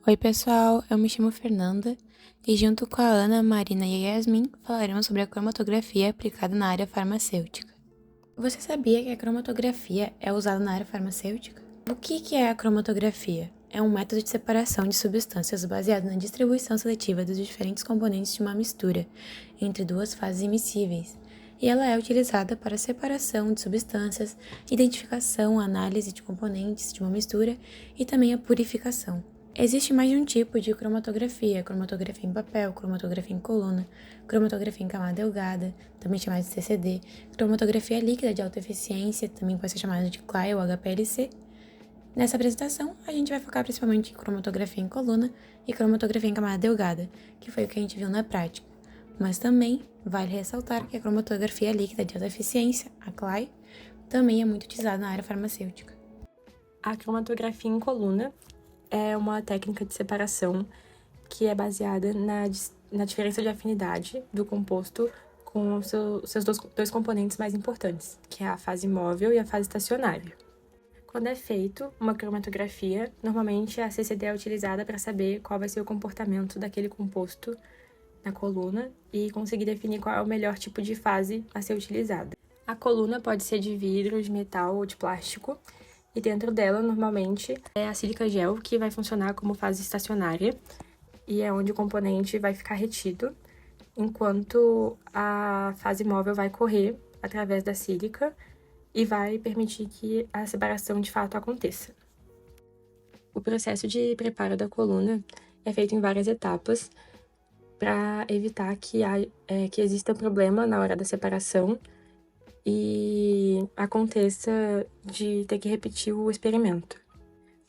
Oi pessoal, eu me chamo Fernanda e junto com a Ana, a Marina e a Yasmin falaremos sobre a cromatografia aplicada na área farmacêutica. Você sabia que a cromatografia é usada na área farmacêutica? O que é a cromatografia? É um método de separação de substâncias baseado na distribuição seletiva dos diferentes componentes de uma mistura entre duas fases immiscíveis, e ela é utilizada para a separação de substâncias, identificação, análise de componentes de uma mistura e também a purificação. Existe mais de um tipo de cromatografia em papel, cromatografia em coluna, cromatografia em camada delgada, também chamada de CCD, cromatografia líquida de alta eficiência, também pode ser chamada de CLY ou HPLC. Nessa apresentação, a gente vai focar principalmente em cromatografia em coluna e cromatografia em camada delgada, que foi o que a gente viu na prática. Mas também vale ressaltar que a cromatografia líquida de alta eficiência, a CLY, também é muito utilizada na área farmacêutica. A cromatografia em coluna é uma técnica de separação que é baseada na diferença de afinidade do composto com os seus dois componentes mais importantes, que é a fase móvel e a fase estacionária. Quando é feito uma cromatografia, normalmente a CCD é utilizada para saber qual vai ser o comportamento daquele composto na coluna e conseguir definir qual é o melhor tipo de fase a ser utilizada. A coluna pode ser de vidro, de metal ou de plástico, e dentro dela, normalmente, é a sílica gel, que vai funcionar como fase estacionária, e é onde o componente vai ficar retido, enquanto a fase móvel vai correr através da sílica e vai permitir que a separação de fato aconteça. O processo de preparo da coluna é feito em várias etapas para evitar que exista problema na hora da separação e aconteça de ter que repetir o experimento.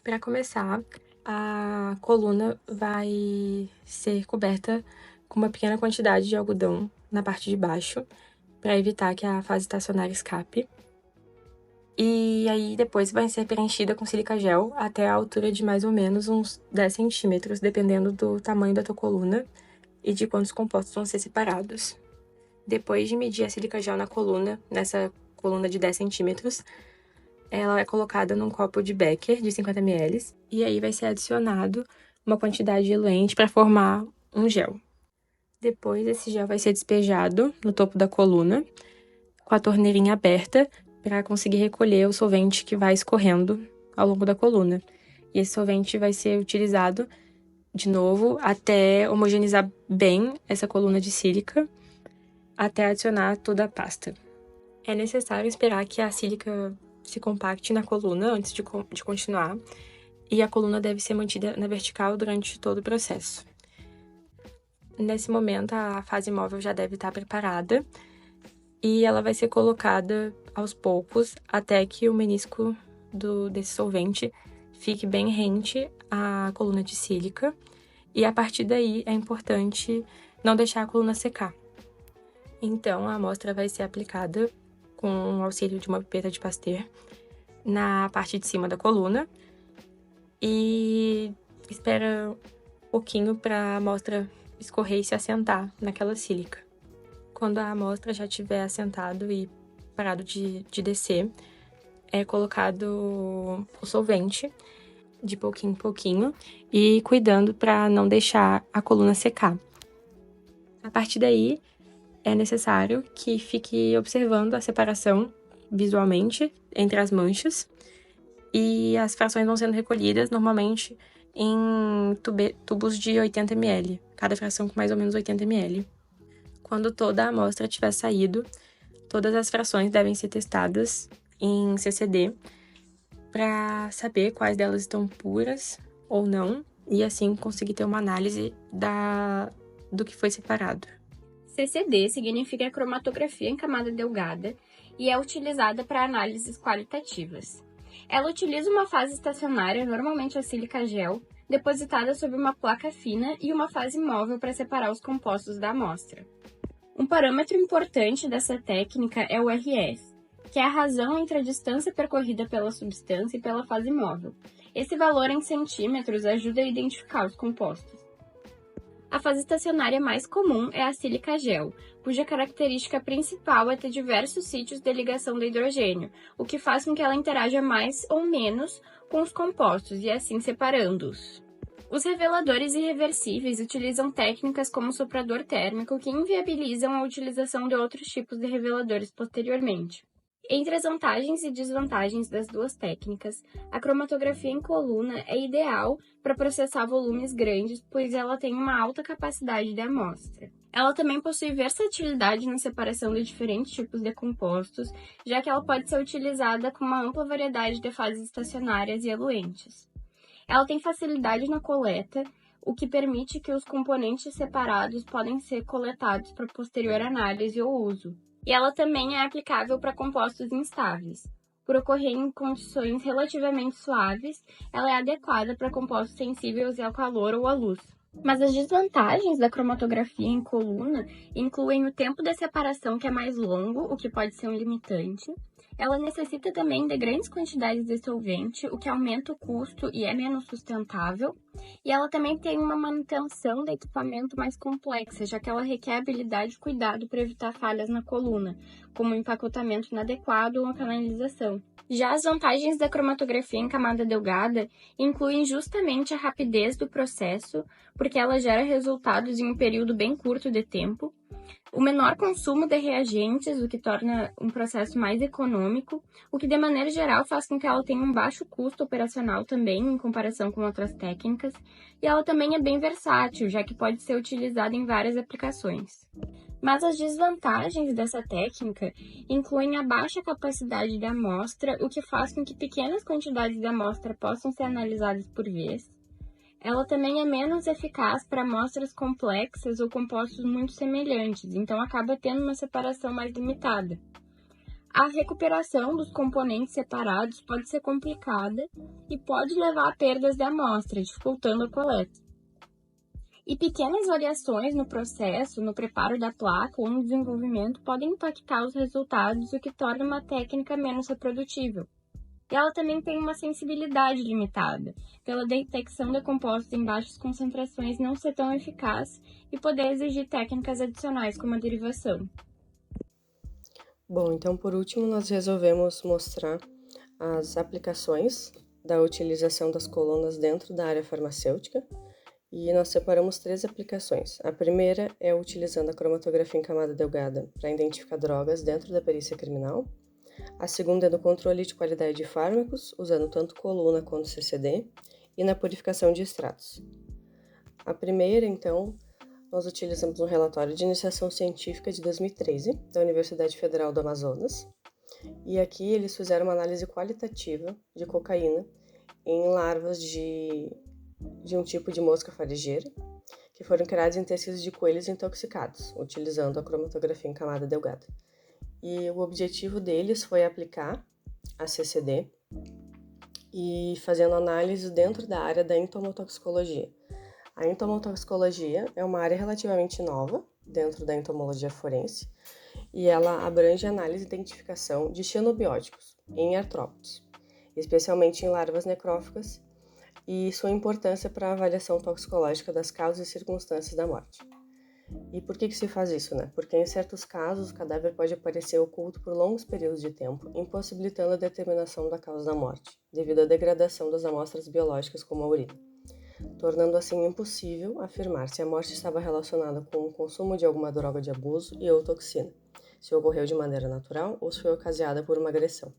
Para começar, a coluna vai ser coberta com uma pequena quantidade de algodão na parte de baixo, para evitar que a fase estacionária escape. E aí depois vai ser preenchida com sílica gel até a altura de mais ou menos uns 10 centímetros, dependendo do tamanho da tua coluna e de quantos compostos vão ser separados. Depois de medir a sílica gel na coluna, nessa coluna de 10 centímetros, ela é colocada num copo de Becker de 50 ml e aí vai ser adicionado uma quantidade de diluente para formar um gel. Depois, esse gel vai ser despejado no topo da coluna, com a torneirinha aberta, para conseguir recolher o solvente que vai escorrendo ao longo da coluna. E esse solvente vai ser utilizado de novo até homogeneizar bem essa coluna de sílica, até adicionar toda a pasta. É necessário esperar que a sílica se compacte na coluna antes de continuar, e a coluna deve ser mantida na vertical durante todo o processo. Nesse momento, a fase móvel já deve estar preparada e ela vai ser colocada aos poucos até que o menisco desse solvente fique bem rente à coluna de sílica, e a partir daí é importante não deixar a coluna secar. Então, a amostra vai ser aplicada com o auxílio de uma pipeta de Pasteur na parte de cima da coluna e espera um pouquinho para a amostra escorrer e se assentar naquela sílica. Quando a amostra já estiver assentado e parado de descer, é colocado o solvente de pouquinho em pouquinho e cuidando para não deixar a coluna secar. A partir daí, é necessário que fique observando a separação visualmente entre as manchas, e as frações vão sendo recolhidas normalmente em tubos de 80 ml, cada fração com mais ou menos 80 ml. Quando toda a amostra tiver saído, todas as frações devem ser testadas em CCD para saber quais delas estão puras ou não, e assim conseguir ter uma análise do que foi separado. CCD significa cromatografia em camada delgada e é utilizada para análises qualitativas. Ela utiliza uma fase estacionária, normalmente a sílica gel, depositada sobre uma placa fina, e uma fase móvel para separar os compostos da amostra. Um parâmetro importante dessa técnica é o RF, que é a razão entre a distância percorrida pela substância e pela fase móvel. Esse valor em centímetros ajuda a identificar os compostos. A fase estacionária mais comum é a sílica gel, cuja característica principal é ter diversos sítios de ligação do hidrogênio, o que faz com que ela interaja mais ou menos com os compostos e assim separando-os. Os reveladores irreversíveis utilizam técnicas como soprador térmico que inviabilizam a utilização de outros tipos de reveladores posteriormente. Entre as vantagens e desvantagens das duas técnicas, a cromatografia em coluna é ideal para processar volumes grandes, pois ela tem uma alta capacidade de amostra. Ela também possui versatilidade na separação de diferentes tipos de compostos, já que ela pode ser utilizada com uma ampla variedade de fases estacionárias e eluentes. Ela tem facilidade na coleta, o que permite que os componentes separados podem ser coletados para posterior análise ou uso. E ela também é aplicável para compostos instáveis. Por ocorrer em condições relativamente suaves, ela é adequada para compostos sensíveis ao calor ou à luz. Mas as desvantagens da cromatografia em coluna incluem o tempo de separação, que é mais longo, o que pode ser um limitante. Ela necessita também de grandes quantidades de solvente, o que aumenta o custo e é menos sustentável. E ela também tem uma manutenção de equipamento mais complexa, já que ela requer habilidade e cuidado para evitar falhas na coluna, como empacotamento inadequado ou a canalização. Já as vantagens da cromatografia em camada delgada incluem justamente a rapidez do processo, porque ela gera resultados em um período bem curto de tempo, o menor consumo de reagentes, o que torna um processo mais econômico, o que de maneira geral faz com que ela tenha um baixo custo operacional também, em comparação com outras técnicas, e ela também é bem versátil, já que pode ser utilizada em várias aplicações. Mas as desvantagens dessa técnica incluem a baixa capacidade de amostra, o que faz com que pequenas quantidades de amostra possam ser analisadas por vez. Ela também é menos eficaz para amostras complexas ou compostos muito semelhantes, então acaba tendo uma separação mais limitada. A recuperação dos componentes separados pode ser complicada e pode levar a perdas de amostra, dificultando a coleta. E pequenas variações no processo, no preparo da placa ou no desenvolvimento podem impactar os resultados, o que torna uma técnica menos reprodutível. E ela também tem uma sensibilidade limitada, pela detecção de compostos em baixas concentrações não ser tão eficaz e poder exigir técnicas adicionais como a derivação. Bom, então por último nós resolvemos mostrar as aplicações da utilização das colunas dentro da área farmacêutica e nós separamos 3 aplicações. A primeira é utilizando a cromatografia em camada delgada para identificar drogas dentro da perícia criminal. A segunda é no controle de qualidade de fármacos, usando tanto coluna quanto CCD, e na purificação de extratos. A primeira, então, nós utilizamos um relatório de iniciação científica de 2013, da Universidade Federal do Amazonas, e aqui eles fizeram uma análise qualitativa de cocaína em larvas de um tipo de mosca faringeira, que foram criadas em tecidos de coelhos intoxicados, utilizando a cromatografia em camada delgada. E o objetivo deles foi aplicar a CCD e fazendo análise dentro da área da entomotoxicologia. A entomotoxicologia é uma área relativamente nova dentro da entomologia forense e ela abrange a análise e identificação de xenobióticos em artrópodes, especialmente em larvas necróficas, e sua importância para a avaliação toxicológica das causas e circunstâncias da morte. E por que se faz isso, né? Porque em certos casos o cadáver pode aparecer oculto por longos períodos de tempo, impossibilitando a determinação da causa da morte, devido à degradação das amostras biológicas como a urina, tornando assim impossível afirmar se a morte estava relacionada com o consumo de alguma droga de abuso e ou toxina, se ocorreu de maneira natural ou se foi ocasionada por uma agressão.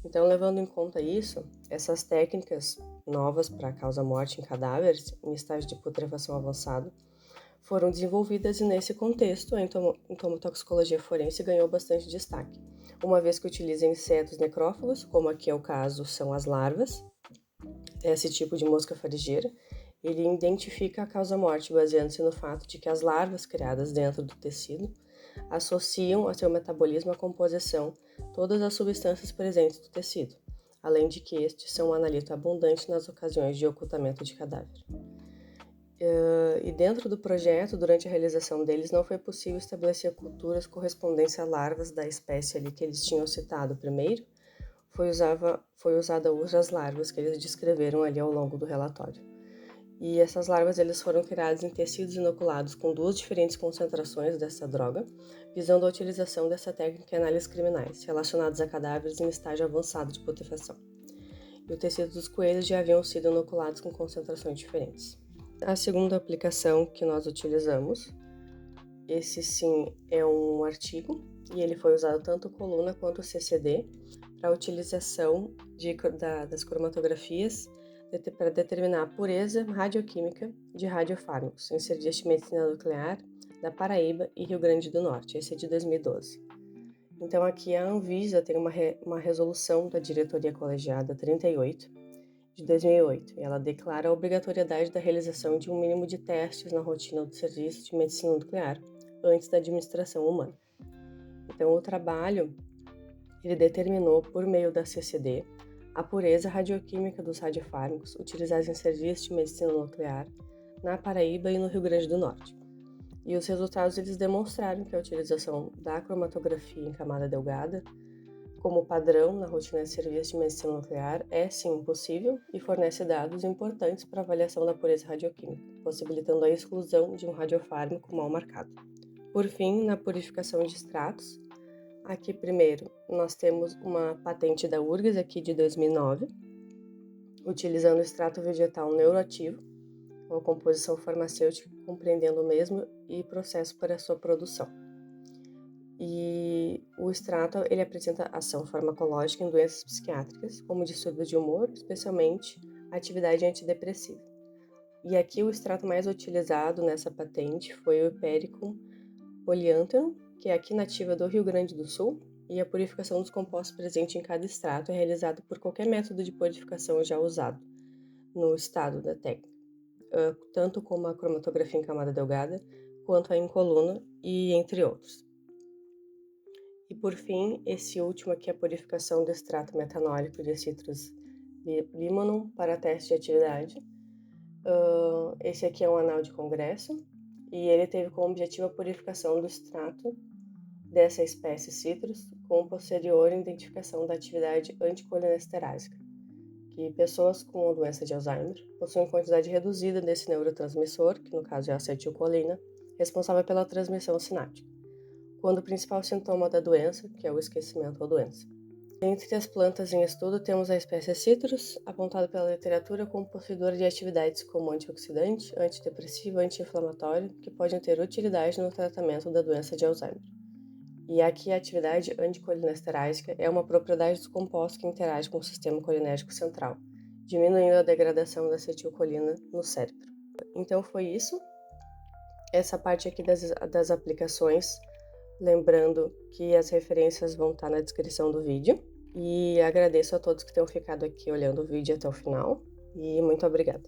Então, levando em conta isso, essas técnicas novas para a causa-morte em cadáveres em estágio de putrefação avançado foram desenvolvidas e, nesse contexto, a entomotoxicologia forense ganhou bastante destaque, uma vez que utiliza insetos necrófagos, como aqui é o caso são as larvas, esse tipo de mosca faringeira. Ele identifica a causa-morte baseando-se no fato de que as larvas criadas dentro do tecido associam a seu metabolismo à composição todas as substâncias presentes no tecido, além de que estes são um analito abundante nas ocasiões de ocultamento de cadáver. E dentro do projeto, durante a realização deles, não foi possível estabelecer culturas correspondentes a larvas da espécie ali que eles tinham citado primeiro, foi usada outras larvas que eles descreveram ali ao longo do relatório. E essas larvas eles foram criadas em tecidos inoculados com 2 diferentes concentrações dessa droga, visando a utilização dessa técnica em análises criminais, relacionadas a cadáveres em estágio avançado de putrefação. e o tecido dos coelhos já haviam sido inoculados com concentrações diferentes. A segunda aplicação que nós utilizamos, esse sim é um artigo, e ele foi usado tanto coluna quanto CCD para a utilização das cromatografias para determinar a pureza radioquímica de radiofármacos em serviços de medicina nuclear da Paraíba e Rio Grande do Norte. Esse é de 2012. Então aqui a Anvisa tem uma resolução da Diretoria Colegiada 38 de 2008, e ela declara a obrigatoriedade da realização de um mínimo de testes na rotina do serviço de medicina nuclear antes da administração humana. Então o trabalho ele determinou por meio da CCD a pureza radioquímica dos radiofármacos utilizados em serviços de medicina nuclear na Paraíba e no Rio Grande do Norte. E os resultados eles demonstraram que a utilização da cromatografia em camada delgada como padrão na rotina de serviço de medicina nuclear é sim possível e fornece dados importantes para a avaliação da pureza radioquímica, possibilitando a exclusão de um radiofármaco mal marcado. Por fim, na purificação de extratos, aqui primeiro nós temos uma patente da URGS aqui de 2009, utilizando o extrato vegetal neuroativo, uma composição farmacêutica compreendendo o mesmo e processo para sua produção. E o extrato ele apresenta ação farmacológica em doenças psiquiátricas, como distúrbio de humor, especialmente atividade antidepressiva. E aqui o extrato mais utilizado nessa patente foi o Hypericum polyanthum, que é aqui nativa do Rio Grande do Sul, e a purificação dos compostos presentes em cada extrato é realizada por qualquer método de purificação já usado no estado da técnica, tanto como a cromatografia em camada delgada, quanto a em coluna e entre outros. E por fim, esse último aqui é a purificação do extrato metanólico de Citrus limonum para teste de atividade. Esse aqui é um anal de congresso e ele teve como objetivo a purificação do extrato dessa espécie Citrus com posterior identificação da atividade anticolinesterásica, que pessoas com doença de Alzheimer possuem quantidade reduzida desse neurotransmissor, que no caso é a acetilcolina, responsável pela transmissão sináptica, quando o principal sintoma da doença, que é o esquecimento ou doença. Entre as plantas em estudo temos a espécie Citrus, apontada pela literatura como possuidora de atividades como antioxidante, antidepressivo, anti-inflamatório, que podem ter utilidade no tratamento da doença de Alzheimer. E aqui a atividade anticolinesterásica é uma propriedade dos compostos que interage com o sistema colinérgico central, diminuindo a degradação da acetilcolina no cérebro. Então foi isso, essa parte aqui das aplicações, lembrando que as referências vão estar na descrição do vídeo. E agradeço a todos que tenham ficado aqui olhando o vídeo até o final. E muito obrigada.